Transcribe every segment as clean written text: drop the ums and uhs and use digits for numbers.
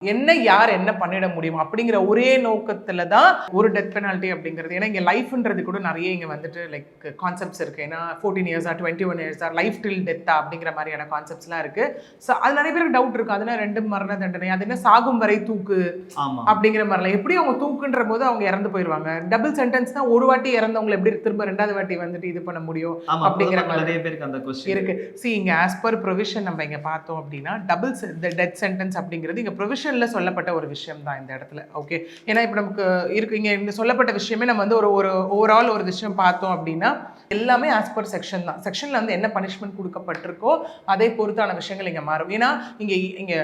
என்ன யார் என்ன பண்ணிட முடியும் அப்படிங்கிற ஒரே நோக்கத்துல தான் ஒரு டெத் பெனால்ட்டி அப்படிங்கிறது. ஏன்னா இங்க லைஃப்ன்றது கூட நிறைய இங்க வந்துட்டு லைக் கான்செப்ட்ஸ் இருக்கு. ஏன்னா 14 இயர்ஸா 21 இயர்ஸா லைஃப் டில் டெத்தா அப்படிங்கிற மாதிரியான கான்செப்ட்ஸ்லாம் இருக்கு. ஸோ அது நிறைய பேருக்கு டவுட் இருக்கு. அதெல்லாம் 2 மரண தண்டனை, அது என்ன சாகும் வரை தூக்கு அப்படிங்கிற மாதிரிலாம். எப்படி அவங்க தூக்குன்ற போது அவங்க இறந்து போயிடுவாங்க. டபுள் சென்டென்ஸ் தான், ஒரு வாட்டி இறந்தவங்களை எப்படி திரும்ப 2வது வாட்டி வந்துட்டு இது பண்ண முடியும் அப்படிங்கிற மாதிரி இருக்கு. See இங்க as per provision நம்ம இங்க பார்த்தோம் அப்படின்னா டபுள் டெத் சென்டென்ஸ் அப்படிங்கிறது இங்க ப்ரொவிஷன்ல சொல்லப்பட்ட ஒரு விஷயம் தான் இந்த இடத்துல. ஓகே, ஏன்னா இப்போ நமக்கு இருக்கு இங்க சொல்லப்பட்ட விஷயமே நம்ம வந்து ஒரு ஓவரால் ஒரு விஷயம் பார்த்தோம் அப்படின்னா எல்லாமே ஆஸ் பர் செக்ஷன் தான். செக்ஷன்ல வந்து என்ன பனிஷ்மெண்ட் கொடுக்கப்பட்டிருக்கோ அதை பொறுத்தான விஷயங்கள் இங்க மாறும். ஏன்னா இங்க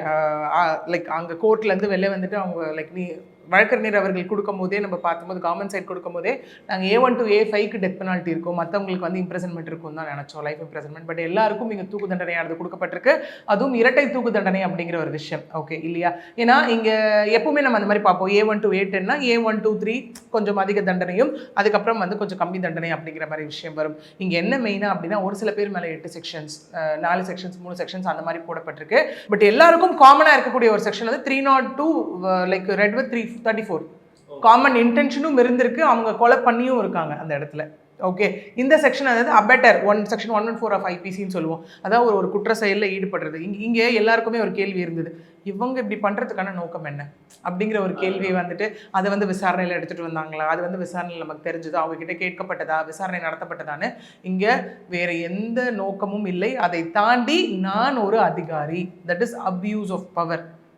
லைக் அங்க கோர்ட்ல இருந்து வெளில வந்துட்டு அவங்க லைக் வழக்கறிஞர் அவர்கள் கொடுக்கும் போதே நம்ம பார்க்கும்போது கவர்மெண்ட் சைட் கொடுக்கும் போதே நாங்கள் A1 to A5க்கு டெத் பெனால்ட்டி இருக்கும், மற்றவங்களுக்கு வந்து இம்ப்ரெசன்மெண்ட் இருக்கும் தான் நினச்சோம், லைஃப் இம்ப்ரெசன்மெண்ட். பட் எல்லாருக்கும் இங்கே தூக்கு தண்டனையானது கொடுக்கப்பட்டிருக்கு, அதுவும் இரட்டை தூக்கு தண்டனை அப்படிங்கிற ஒரு விஷயம். ஓகே இல்லையா? ஏன்னா இங்கே எப்பவுமே நம்ம அந்த மாதிரி பார்ப்போம், A1 to A10னா A1 to 3 கொஞ்சம் அதிக தண்டனையும் அதுக்கப்புறம் வந்து கொஞ்சம் கம்மி தண்டனை அப்படிங்கிற மாதிரி விஷயம் வரும். இங்கே என்ன மெயினாக அப்படின்னா ஒரு சில பேர் மேலே 8 செக்ஷன்ஸ் 4 செக்ஷன்ஸ் 3 செக்ஷன்ஸ் அந்த மாதிரி போடப்பட்டிருக்கு. பட் எல்லாருக்கும் காமனாக இருக்கக்கூடிய ஒரு செக்ஷன் வந்து 302 லைக் ரெட் வித் 334 காமன் இன்டென்ஷனும் இருந்திருக்கு, அவங்க கொலை பண்ணியும் இருக்காங்க அந்த இடத்துல. ஓகே, இந்த செக்ஷன் அதாவது அபெட்டர் செக்ஷன் 114 ஆஃப் ஐபிசின்னு சொல்லுவோம். அதாவது ஒரு குற்ற செயலில் ஈடுபடுறது. இங்கே எல்லாருக்குமே ஒரு கேள்வி இருந்தது, இவங்க இப்படி பண்ணுறதுக்கான நோக்கம் என்ன அப்படிங்கிற ஒரு கேள்வி வந்துட்டு அதை வந்து விசாரணையில் எடுத்துகிட்டு வந்தாங்களா, அது வந்து விசாரணையில் நமக்கு தெரிஞ்சதா, அவங்ககிட்ட கேட்கப்பட்டதா, விசாரணை நடத்தப்பட்டதான்னு. இங்கே வேறு எந்த நோக்கமும் இல்லை. அதை தாண்டி நான் ஒரு அதிகாரி, that is abuse of power